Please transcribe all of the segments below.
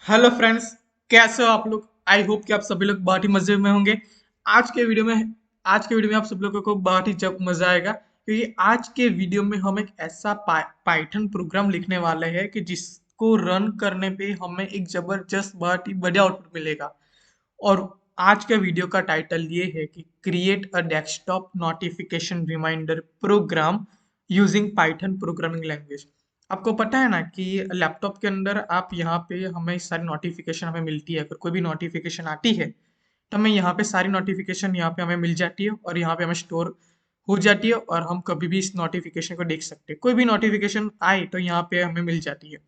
Hello friends. कैसे हो आप लोग? आई होप कि आप सभी लोग बहुत ही मजे में होंगे। आज के वीडियो में आज के वीडियो में आप सब लोगों को बहुत ही जब मजा आएगा, क्योंकि आज के वीडियो में हम एक ऐसा पाइथन प्रोग्राम लिखने वाले हैं कि जिसको रन करने पे हमें एक जबरदस्त बहुत ही बढ़िया आउटपुट मिलेगा। और आज के वीडियो का टाइटल ये है कि create a desktop notification reminder program using Python programming language. आपको पता है ना कि लैपटॉप के अंदर आप यहाँ पे हमें सारी नोटिफिकेशन हमें मिलती है। अगर कोई भी नोटिफिकेशन आती है तो हमें यहाँ पे सारी नोटिफिकेशन यहाँ पे हमें मिल जाती है और यहाँ पे हमें स्टोर हो जाती है और हम कभी भी इस नोटिफिकेशन को देख सकते हैं। कोई भी नोटिफिकेशन आए तो यहाँ पे हमें मिल जाती है।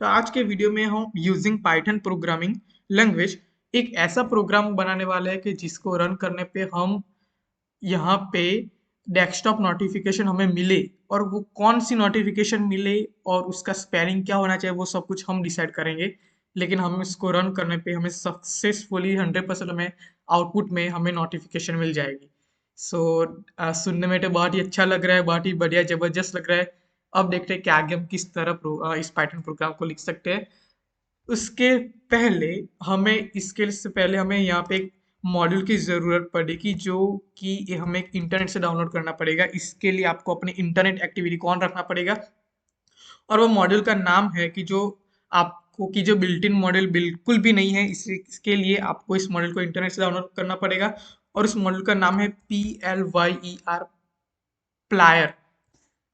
तो आज के वीडियो में हम यूजिंग पाइथन प्रोग्रामिंग लैंग्वेज एक ऐसा प्रोग्राम बनाने वाले हैं कि जिसको रन करने पे हम यहाँ पे डेस्कटॉप नोटिफिकेशन हमें मिले, और वो कौन सी नोटिफिकेशन मिले और उसका स्पेलिंग क्या होना चाहिए वो सब कुछ हम डिसाइड करेंगे। लेकिन हम इसको रन करने पे हमें सक्सेसफुली 100% हमें आउटपुट में हमें नोटिफिकेशन मिल जाएगी। सो सुनने में तो बहुत ही अच्छा लग रहा है, बहुत ही बढ़िया जबरदस्त लग रहा है। अब देखते हैं कि आगे हम किस तरह इस पाइथन प्रोग्राम को लिख सकते हैं। उसके पहले हमें इसके से पहले हमें यहाँ पे एक मॉड्यूल की ज़रूरत पड़ेगी, जो कि हमें एक इंटरनेट से डाउनलोड करना पड़ेगा। इसके लिए आपको अपने इंटरनेट एक्टिविटी को ऑन रखना पड़ेगा, और वो मॉड्यूल का नाम है कि जो आपको की जो बिल्ट इन मॉड्यूल बिल्कुल भी नहीं है, इसके लिए आपको इस मॉड्यूल को इंटरनेट से डाउनलोड करना पड़ेगा। और उस मॉड्यूल का नाम है PLYER प्लायर।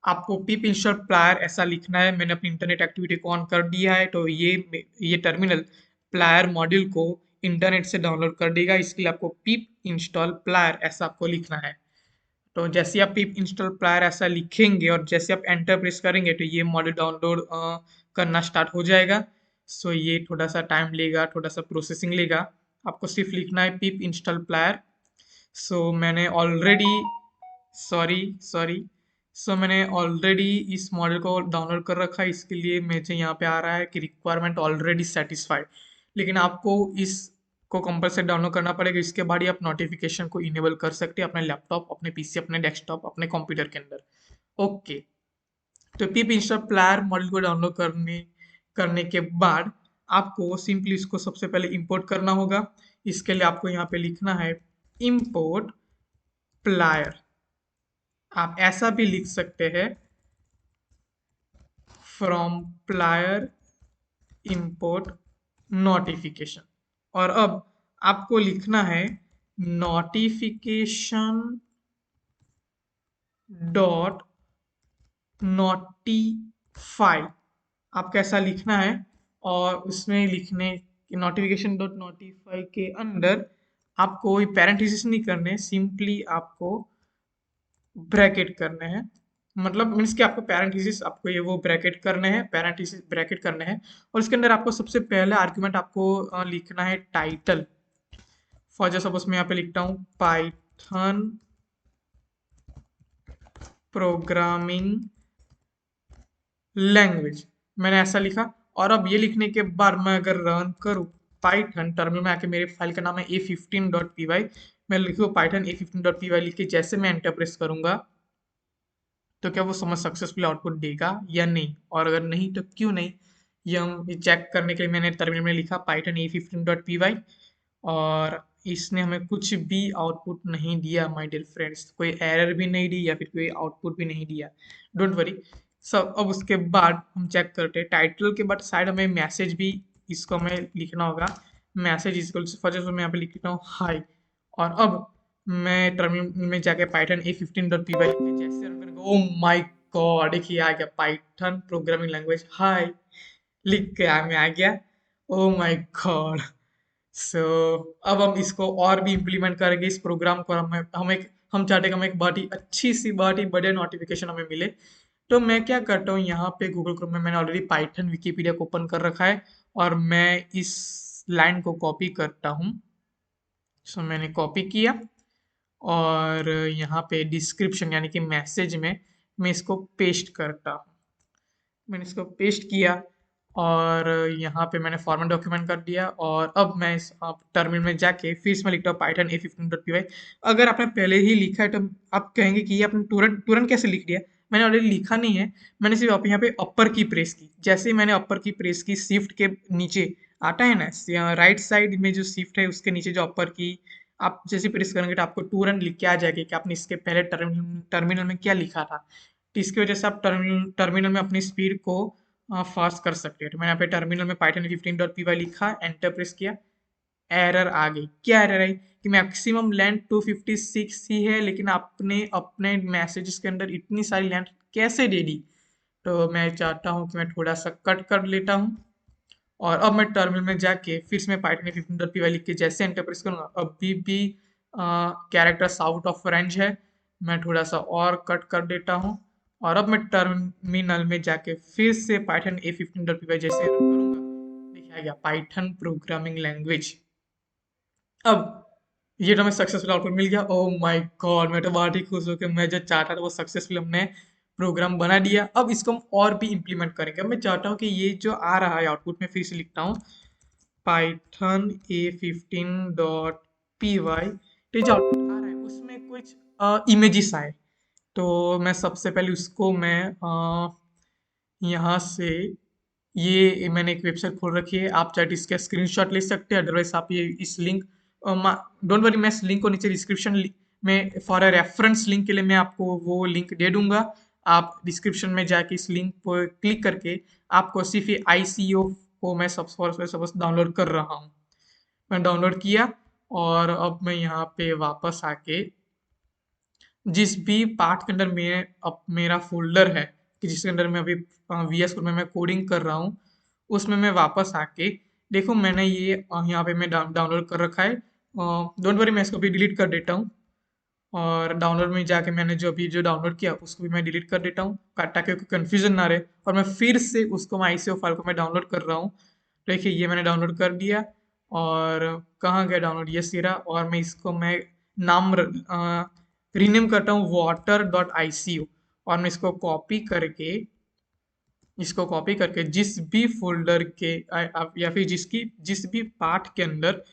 आपको पिप इंस्टॉल प्लायर ऐसा लिखना है। मैंने अपनी इंटरनेट एक्टिविटी को ऑन कर दिया है, तो ये टर्मिनल प्लायर मॉड्यूल को इंटरनेट से डाउनलोड कर देगा। इसके लिए आपको पिप इंस्टॉल प्लायर ऐसा आपको लिखना है। तो जैसे ही आप पिप इंस्टॉल प्लायर ऐसा लिखेंगे और जैसे आप एंटर प्रेस करेंगे तो ये मॉड्यूल डाउनलोड करना स्टार्ट हो जाएगा। सो ये थोड़ा सा टाइम लेगा, थोड़ा सा प्रोसेसिंग लेगा। आपको सिर्फ लिखना है पिप इंस्टॉल प्लायर। सो मैंने ऑलरेडी सॉरी सॉरी सो मैंने ऑलरेडी इस मॉडल को डाउनलोड कर रखा है। इसके लिए मुझे यहाँ पे आ रहा है कि रिक्वायरमेंट ऑलरेडी सेटिस्फाइड। लेकिन आपको इसको कंपलसरी डाउनलोड करना पड़ेगा। इसके बाद ही आप नोटिफिकेशन को इनेबल कर सकते हैं अपने लैपटॉप, अपने पीसी, अपने डेस्कटॉप, अपने कंप्यूटर के अंदर। ओके। तो पिप इंस्टॉल प्लायर मॉडल को डाउनलोड करने करने के बाद आपको सिंपली इसको सबसे पहले इंपोर्ट करना होगा। इसके लिए आपको यहाँ पे लिखना है इंपोर्ट प्लायर। आप ऐसा भी लिख सकते हैं फ्रॉम प्लायर इंपोर्ट नोटिफिकेशन। और अब आपको लिखना है नोटिफिकेशन डॉट नोटिफाई। आपको ऐसा लिखना है, और उसमें लिखने नोटिफिकेशन डॉट नोटिफाई के अंदर आपको कोई पैरेंथेसिस नहीं करने, सिंपली आपको ब्रैकेट करने हैं। मतलब मीन्स कि आपको पैरेंथेसिस, आपको ये वो ब्रैकेट करने हैं, पैरेंथेसिस ब्रैकेट करने हैं। और इसके अंदर आपको सबसे पहले आर्गुमेंट आपको लिखना है टाइटल। फॉर जैसे सपोज मैं यहाँ पे लिखता हूँ पाइथन प्रोग्रामिंग लैंग्वेज। मैंने ऐसा लिखा। और अब ये लिखने के बाद मैं अगर रन करूँ पाइथन, टर्मिनल में आके मेरे फाइल का नाम है a15.py। मैं लिखूँ पाइथन a15.py लिख के जैसे मैं एंटर प्रेस करूंगा तो क्या वो समझ सक्सेसफुल आउटपुट देगा या नहीं, और अगर नहीं तो क्यों नहीं, ये हम चेक करने के लिए मैंने टर्मिनल में लिखा पाइथन a15.py। और इसने हमें कुछ भी आउटपुट नहीं दिया माय डियर फ्रेंड्स। कोई एरर भी नहीं दी या फिर कोई आउटपुट भी नहीं दिया। Don't worry. सब अब उसके बाद हम चेक करते हैं टाइटल के बाद साइड हमें मैसेज भी इसको हमें लिखना होगा। मैसेज इक्वल टू फर्स्ट मैं यहाँ पे लिख देता हूँ हाई। और अब मैं टर्मिनल में जाके पाइथन a15.py लिख के जैसे रन करेंगे, ओ माय गॉड, देखिए आ गया पाइथन प्रोग्रामिंग लैंग्वेज हाई लिख के मैं आ गया। ओ माय गॉड। सो अब हम इसको और भी इम्प्लीमेंट करेंगे इस प्रोग्राम को। हम चाहते हैं कि हमें एक बहुत ही अच्छी सी बहुत ही बढ़िया नोटिफिकेशन हमें मिले। तो मैं क्या करता हूँ, यहाँ पे गूगल क्रोम में मैंने ऑलरेडी पाइथन विकिपीडिया को ओपन कर रखा है, और मैं इस लाइन को कॉपी करता हूँ। सो मैंने कॉपी किया, और यहाँ पे डिस्क्रिप्शन यानी कि मैसेज में मैं इसको पेस्ट करता हूँ। मैंने इसको पेस्ट किया, और यहाँ पे मैंने फॉर्मेट डॉक्यूमेंट कर दिया। और अब मैं इस टर्मिनल में जाके फिर से मैं लिखता हूँ पाइथन a15.py। अगर आपने पहले ही लिखा है तो आप कहेंगे कि ये आपने तुरंत तुरंत कैसे लिख दिया। मैंने ऑलरेडी लिखा नहीं है, मैंने सिर्फ यहाँ पे अपर की प्रेस की। जैसे ही मैंने अपर की प्रेस की, शिफ्ट के नीचे आता है ना राइट साइड में जो शिफ्ट है उसके नीचे जो अपर की आप जैसे प्रेस करेंगे तो आपको तुरंत लिख के आ जाएगा कि आपने इसके पहले टर्मिनल में क्या लिखा था। तो इसकी वजह से आप टर्मिनल में अपनी स्पीड को फास्ट कर सकते हैं। तो मैंने यहाँ पे टर्मिनल में पाइथन 15.py लिखा, एंटर प्रेस किया, एरर आ गई। क्या एरर आई कि मैक्सिमम लेंथ 256 ही है, लेकिन आपने अपने मैसेजेस के अंदर इतनी सारी लेंथ कैसे दे दी। तो मैं चाहता हूँ कि मैं थोड़ा सा कट कर लेता हूँ और अब मैं टर्मिनल में जाके फिर से मैं पाइथन 15.py लिख के जैसे एंटर प्रेस करूँगा, अभी भी कैरेक्टर्स आउट ऑफ रेंज है। मैं थोड़ा सा और कट कर देता हूँ और अब मैं टर्मिनल में जाके फिर से पाइथन A15.py जैसे रन करूँगा, देखिए आ गया पाइथन प्रोग्रामिंग लैंग्वेज। अब ये तो हमें सक्सेसफुल आउटपुट मिल गया। ओह माय गॉड, मैं तो बहुत ही खुश हूँ कि मैं जो चाहता था वो सक्सेसफुल हमने प्रोग्राम बना दिया। अब इसको हम और भी इम्प्लीमेंट करेंगे। अब मैं चाहता हूँ कि ये जो आ रहा है आउटपुट में फिर से लिखता हूँ पाइथन A15.py। तो ये जो आउटपुट आ रहा है उसमें कुछ इमेजेस आए। तो मैं सबसे पहले उसको मैं यहाँ से ये मैंने एक वेबसाइट खोल रखी है, आप चाहे तो इसका स्क्रीनशॉट ले सकते हैं, अदरवाइज आप ये इस लिंक डोंट वरी, मैं इस लिंक को नीचे डिस्क्रिप्शन में फॉर अ रेफरेंस लिंक के लिए मैं आपको वो लिंक दे दूंगा। आप डिस्क्रिप्शन में जाके इस लिंक पर क्लिक करके आपको सिर्फ ये ICO को मैं सपोज डाउनलोड कर रहा हूँ। मैं डाउनलोड किया और अब मैं यहाँ पे वापस आके जिस भी पार्ट के अंदर अब मेरा फोल्डर है कि जिसके अंदर मैं अभी VS कोड में मैं कोडिंग कर रहा हूँ, उसमें मैं वापस आके देखो मैंने ये यहाँ पे मैं डाउनलोड कर रखा है। डोंट वरी, मैं इसको भी डिलीट कर देता हूँ और डाउनलोड में जाके मैंने जो अभी जो डाउनलोड किया उसको भी मैं डिलीट कर देता हूँ ताकि कोई कंफ्यूजन ना रहे। और मैं फिर से उसको मैं ICO फाइल को मैं डाउनलोड कर रहा हूँ। देखिए ये मैंने डाउनलोड कर दिया और कहाँ गया डाउनलोड, ये सिरा। और मैं इसको मैं नाम रीनेम करता हूँ water.ico और मैं इसको कॉपी करके जिस भी फोल्डर के या फिर जिस भी पार्ट के अंदर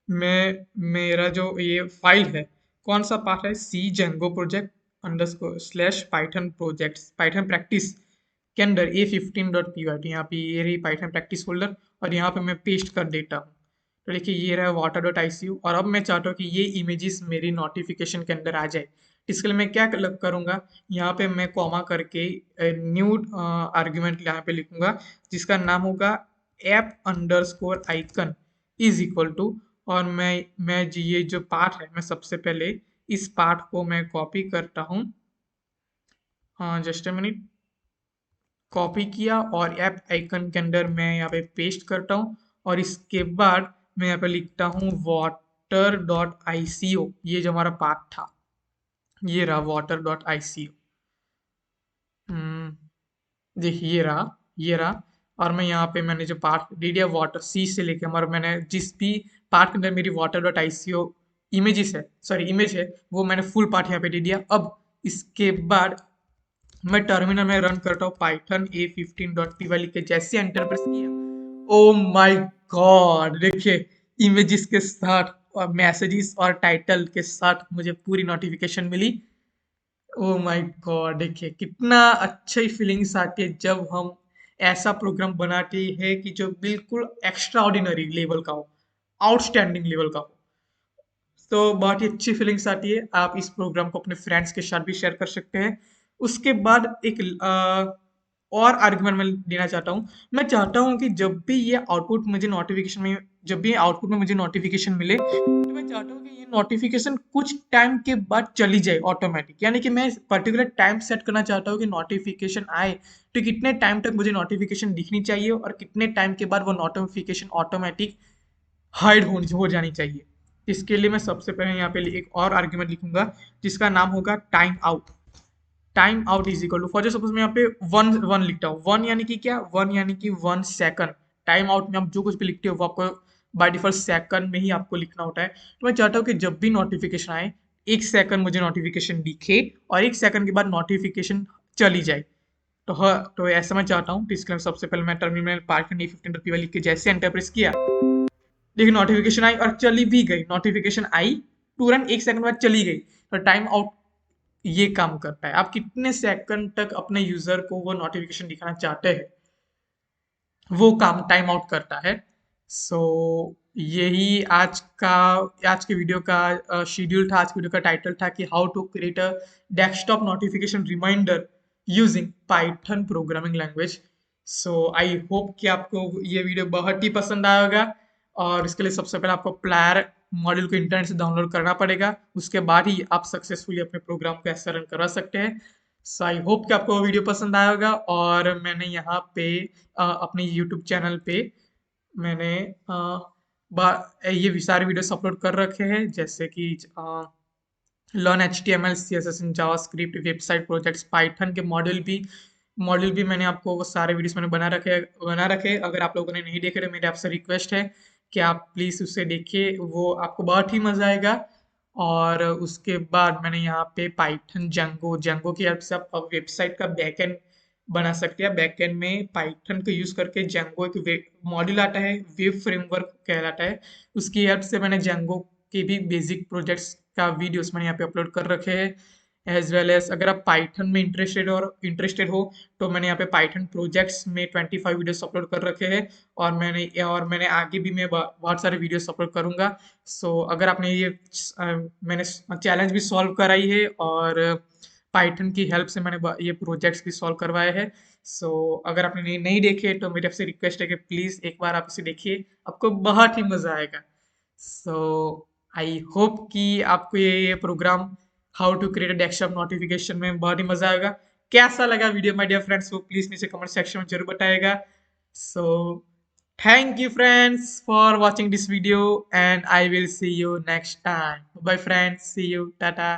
मैं मेरा जो ये फाइल है, कौन सा पार्ट है, C Django project underscore slash Python projects Python practice के अंदर A15.py, तो यहाँ पे ये रही पाइथन प्रैक्टिस फोल्डर और यहाँ पे मैं पेस्ट कर देता हूँ। तो देखिए ये रहा water.ico और अब मैं चाहता हूँ कि ये इमेजेस मेरी नोटिफिकेशन के अंदर आ जाए। इसके लिए मैं क्या करूँगा, यहाँ पे मैं कॉमा करके न्यू आर्ग्यूमेंट यहाँ पे लिखूंगा जिसका नाम होगा app_icon इज इक्वल टू, और मैं ये जो पार्ट है मैं सबसे पहले इस पार्ट को मैं कॉपी करता हूँ। हाँ जस्ट ए मिनट, कॉपी किया और ऐप आइकन के अंदर मैं यहाँ पे पेस्ट करता हूँ और इसके बाद मैं यहाँ पे लिखता हूँ water.ico, ये जो हमारा पार्ट था ये रहा water.ico। देखिए ये रहा और मैं यहाँ पे मैंने जो पार्ट दे दिया वाटर सी से लेके हमारा, मैंने जिस भी पार्ट के अंदर मेरी water.ico इमेज है वो मैंने फुल पार्ट यहाँ पे दे दिया। अब इसके बाद मैं टर्मिनल में रन करता हूँ पाइथन A15.py लिख के जैसे एंटर प्रेस किया, ओ माय गॉड देखिए इमेजेस के साथ और मैसेजेस और टाइटल के साथ मुझे पूरी नोटिफिकेशन मिली। ओ माय गॉड देखिए कितना अच्छी फीलिंग्स आती है जब हम ऐसा प्रोग्राम बनाते हैं कि जो बिल्कुल एक्स्ट्रा ऑर्डिनरी लेवल का हो, आउटस्टैंडिंग लेवल का हो। तो बहुत ही अच्छी फीलिंग्स आती है। आप इस प्रोग्राम को अपने फ्रेंड्स के साथ भी शेयर कर सकते हैं। उसके बाद एक और आर्गुमेंट मैं देना चाहता हूँ। मैं चाहता हूँ कि जब भी आउटपुट में मुझे नोटिफिकेशन मिले तो मैं चाहता हूँ कि ये नोटिफिकेशन कुछ टाइम के बाद चली जाए ऑटोमेटिक, यानी कि मैं पर्टिकुलर टाइम सेट करना चाहता हूँ कि नोटिफिकेशन आए तो कितने टाइम तक मुझे नोटिफिकेशन दिखनी चाहिए और कितने टाइम के बाद वो नोटिफिकेशन ऑटोमेटिक हाइड हो जानी चाहिए। इसके लिए मैं सबसे पहले यहाँ पे एक और आर्ग्यूमेंट लिखूंगा जिसका नाम होगा time out. Time out is equal to, for suppose मैं यहाँ पे वन वन लिखता हूँ। वन यानी कि क्या, वन यानी कि 1 सेकंड। टाइम आउट में आप जो कुछ भी लिखते हो वो आपको बाय डिफॉल्ट सेकंड में ही आपको लिखना होता है। तो मैं चाहता हूँ कि जब भी नोटिफिकेशन आए 1 सेकंड मुझे नोटिफिकेशन दिखे और 1 सेकंड के बाद नोटिफिकेशन चली जाए। तो हाँ, तो ऐसा मैं चाहता हूँ। तो इसके लिए सबसे पहले मैं टर्मिनल पाइथन A15.py लिख के जैसे एंटर प्रेस किया, देखिए नोटिफिकेशन आई और चली भी गई। नोटिफिकेशन आई तुरंत 1 सेकंड बाद चली गई। तो टाइम आउट ये काम करता है। आप कितने सेकंड तक अपने यूजर को वो नोटिफिकेशन दिखाना चाहते हैं, वो काम टाइम आउट करता है। सो यही आज के वीडियो का शेड्यूल था। आज के वीडियो का टाइटल था कि how to create a desktop notification reminder using Python programming language. So I hope कि आपको ये वीडियो बहुत ही पसंद आया होगा। और इसके लिए सबसे पहले आपको प्लेयर मॉड्यूल को इंटरनेट से डाउनलोड करना पड़ेगा, उसके बाद ही आप सक्सेसफुली अपने प्रोग्राम को ऐसा रन करा सकते हैं। सो आई होप कि आपको वीडियो पसंद आया होगा। और मैंने यहाँ पे अपने यूट्यूब चैनल पे मैंने ये सारे वीडियोस अपलोड कर रखे हैं, जैसे कि learn HTML CSS in JavaScript, website projects, Python के मॉड्यूल भी मैंने आपको वो सारे वीडियोस मैंने बना रखे। अगर आप लोगों ने नहीं देखे तो मेरे आपसे रिक्वेस्ट है कि आप प्लीज़ उसे देखिए, वो आपको बहुत ही मज़ा आएगा। और उसके बाद मैंने यहाँ पे पाइथन जंगो की हेल्प से आप वेबसाइट का बैकएंड बना सकते हैं। बैकएंड में पाइथन को यूज़ करके जंगो एक वेब मॉड्यूल आता है, वेब फ्रेमवर्क कहलाता है। उसकी हेल्प से मैंने जंगो के भी बेसिक प्रोजेक्ट्स का वीडियोस मैंने यहाँ पे अपलोड कर रखे हैं। एज वेल एज अगर आप पाइथन में इंटरेस्टेड हो तो मैंने यहाँ पे पाइथन प्रोजेक्ट्स में 25 वीडियोस अपलोड कर रखे हैं। और मैंने आगे भी मैं बहुत सारे वीडियोस अपलोड करूंगा। सो अगर आपने मैंने चैलेंज भी सॉल्व कराई है, और पाइथन की हेल्प से मैंने ये प्रोजेक्ट्स भी सॉल्व करवाए हैं। सो अगर आपने नहीं देखे तो मेरे आपसे रिक्वेस्ट है कि प्लीज़ एक बार आप इसे देखिए, आपको बहुत ही मज़ा आएगा। सो आई होप कि आपको ये program how to create a desktop notification में बहुत ही मजा आएगा। कैसा लगा वीडियो माय डियर फ्रेंड्स, वो प्लीज नीचे कमेंट सेक्शन में जरूर बताएगा। So thank you friends for watching this video, and I will see you next time. Bye friends, see you, Tata.